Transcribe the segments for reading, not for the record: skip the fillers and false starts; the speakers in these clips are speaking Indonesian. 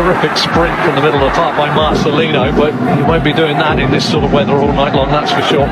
terrific sprint from the middle of the park by Marcelino, but you won't be doing that in this sort of weather all night long, that's for sure.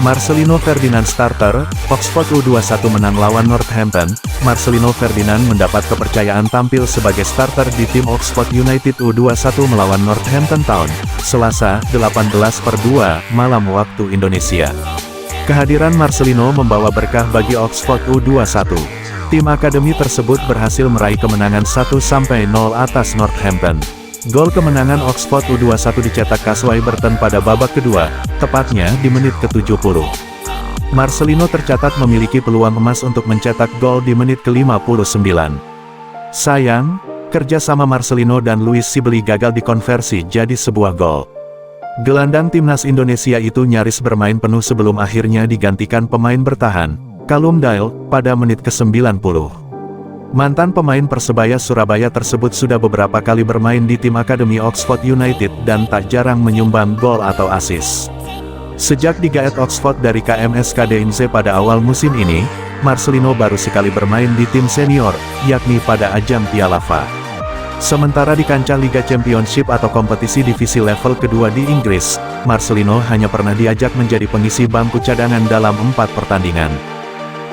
Marcelino Ferdinand starter, Oxford U21 menang lawan Northampton. Marcelino Ferdinand mendapat kepercayaan tampil sebagai starter di tim Oxford United U21 melawan Northampton Town, Selasa, 18/2, malam waktu Indonesia. Kehadiran Marcelino membawa berkah bagi Oxford U21. Tim akademi tersebut berhasil meraih kemenangan 1-0 atas Northampton. Gol kemenangan Oxford U21 dicetak Casway Burton pada babak kedua, tepatnya di menit ke-70. Marcelino tercatat memiliki peluang emas untuk mencetak gol di menit ke-59. Sayang, kerja sama Marcelino dan Louis Sibley gagal dikonversi jadi sebuah gol. Gelandang timnas Indonesia itu nyaris bermain penuh sebelum akhirnya digantikan pemain bertahan, Callum Dyle, pada menit ke-90. Mantan pemain Persebaya Surabaya tersebut sudah beberapa kali bermain di tim akademi Oxford United dan tak jarang menyumbang gol atau assist. Sejak digaet Oxford dari KMS Kadeinze pada awal musim ini, Marcelino baru sekali bermain di tim senior, yakni pada ajang Piala FA. Sementara di kancah Liga Championship atau kompetisi divisi level kedua di Inggris, Marcelino hanya pernah diajak menjadi pengisi bangku cadangan dalam 4 pertandingan.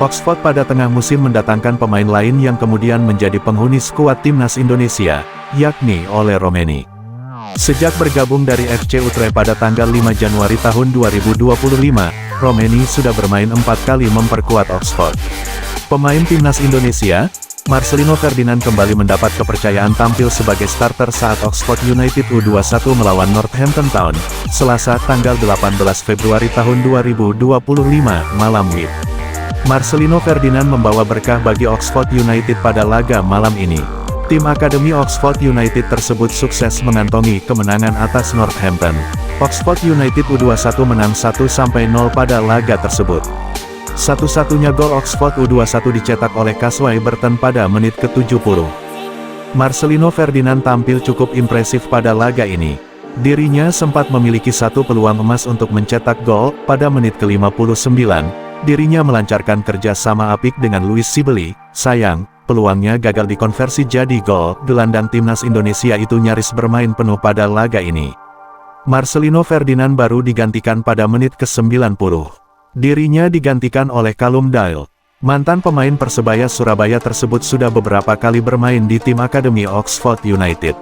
Oxford pada tengah musim mendatangkan pemain lain yang kemudian menjadi penghuni skuad timnas Indonesia, yakni Ole Romeni. Sejak bergabung dari FC Utrecht pada tanggal 5 Januari tahun 2025, Romeni sudah bermain 4 kali memperkuat Oxford. Pemain timnas Indonesia, Marcelino Ferdinand kembali mendapat kepercayaan tampil sebagai starter saat Oxford United U21 melawan Northampton Town, Selasa tanggal 18 Februari tahun 2025, malam WIB. Marcelino Ferdinand membawa berkah bagi Oxford United pada laga malam ini. Tim akademi Oxford United tersebut sukses mengantongi kemenangan atas Northampton. Oxford United U21 menang 1-0 pada laga tersebut. Satu-satunya gol Oxford U21 dicetak oleh Casway Burton pada menit ke-70. Marcelino Ferdinand tampil cukup impresif pada laga ini. Dirinya sempat memiliki satu peluang emas untuk mencetak gol pada menit ke-59. Dirinya melancarkan kerja sama apik dengan Louis Sibley. Sayang, peluangnya gagal dikonversi jadi gol. Gelandang timnas Indonesia itu nyaris bermain penuh pada laga ini. Marcelino Ferdinand baru digantikan pada menit ke-90. Dirinya digantikan oleh Callum Dyle. Mantan pemain Persebaya Surabaya tersebut sudah beberapa kali bermain di tim akademi Oxford United.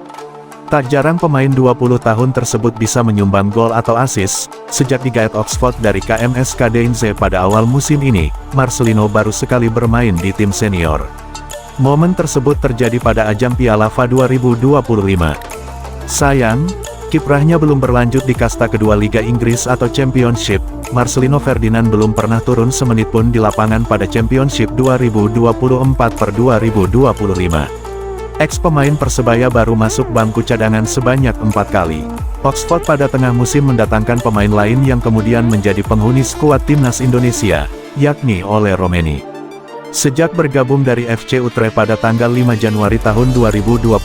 Tak jarang pemain 20 tahun tersebut bisa menyumbang gol atau assist. Sejak digaet Oxford dari KMS Kadeinze pada awal musim ini, Marcelino baru sekali bermain di tim senior. Momen tersebut terjadi pada ajang Piala FA 2025. Sayang, kiprahnya belum berlanjut di kasta kedua Liga Inggris atau Championship. Marcelino Ferdinand belum pernah turun semenit pun di lapangan pada Championship 2024/2025. Ex-pemain Persebaya baru masuk bangku cadangan sebanyak 4 kali. Oxford pada tengah musim mendatangkan pemain lain yang kemudian menjadi penghuni skuad timnas Indonesia, yakni Ole Romeni. Sejak bergabung dari FC Utrecht pada tanggal 5 Januari tahun 2025,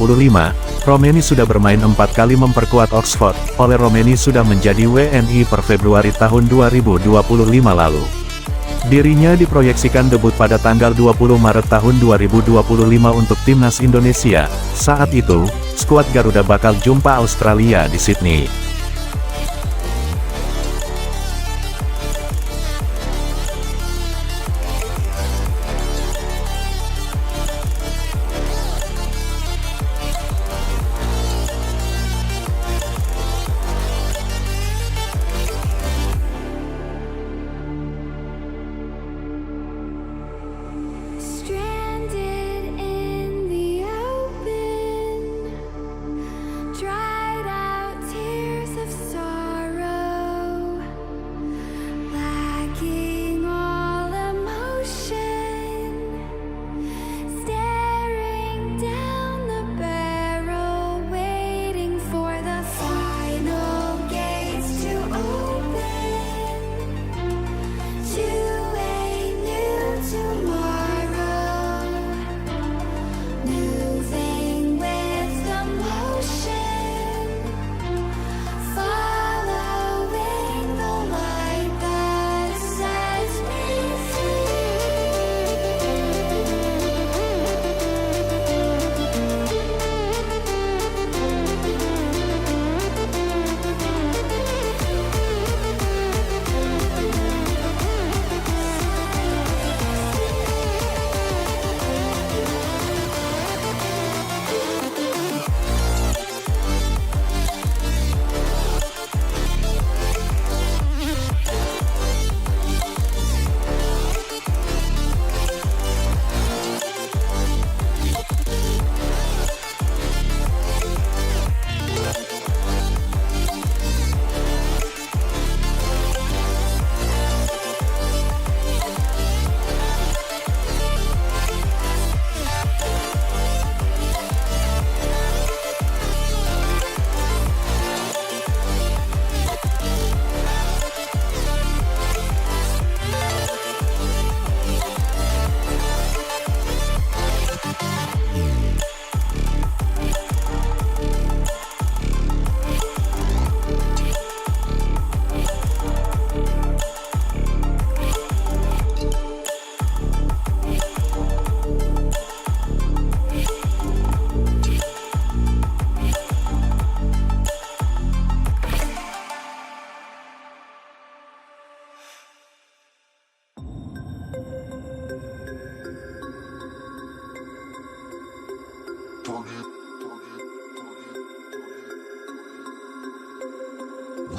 Romeni sudah bermain 4 kali memperkuat Oxford. Ole Romeni sudah menjadi WNI per Februari tahun 2025 lalu. Dirinya diproyeksikan debut pada tanggal 20 Maret tahun 2025 untuk timnas Indonesia. Saat itu, skuad Garuda bakal jumpa Australia di Sydney. Dried out tears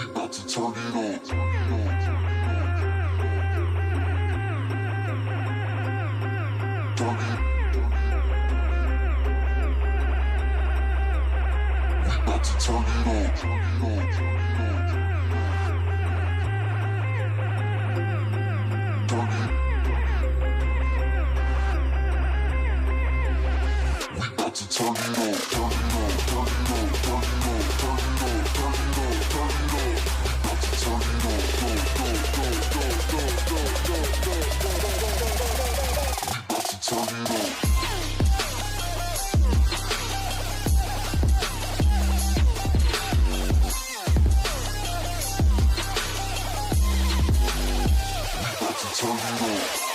about to turn it on. Turn it. We about to turn it on. Turn it. We about to turn it on. Turn it on. Turn it on. Turn it on. Turn it on. Turn it on. Turn it on. We about to turn it on. Go, go, go, go, go, go, go, go, go, go, go, go. We about to turn it on. Turn it on.